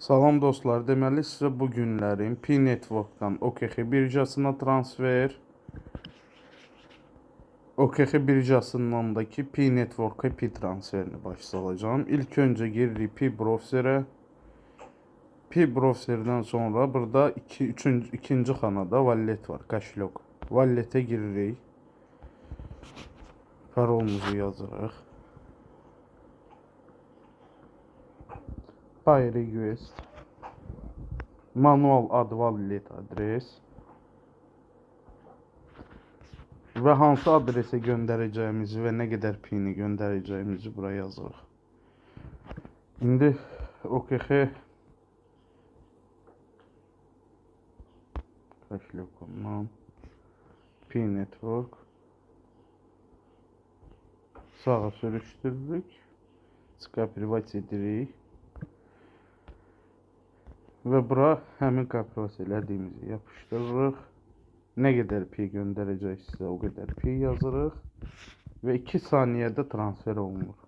Salam dostlar, deməli sizə bu günlərin P-Network-dan OKX birjasına transfer, OKX birjasındakı P-Network-a P transferini baş salacağım. İlk öncə giririk P-Browser'ə. P-Browser'dən sonra burada ikinci xanada wallet var, kошелек. Wallet'e giririk. Parolumuzu yazırıq. Buy request. Manual ad wallet adres. Və hansı adresə göndərəcəyimizi və nə qədər pini göndərəcəyimizi buraya yazırıq. İndi OKX kошелек-ondan P-Network sağa sürüşdürürük. Skopirovать edirik. Və bura həmin kopyovat elədiyimizi yapışdırırıq. Nə qədər pi göndərəcəksə o qədər pi yazırıq və 2 saniyədə transfer olunur.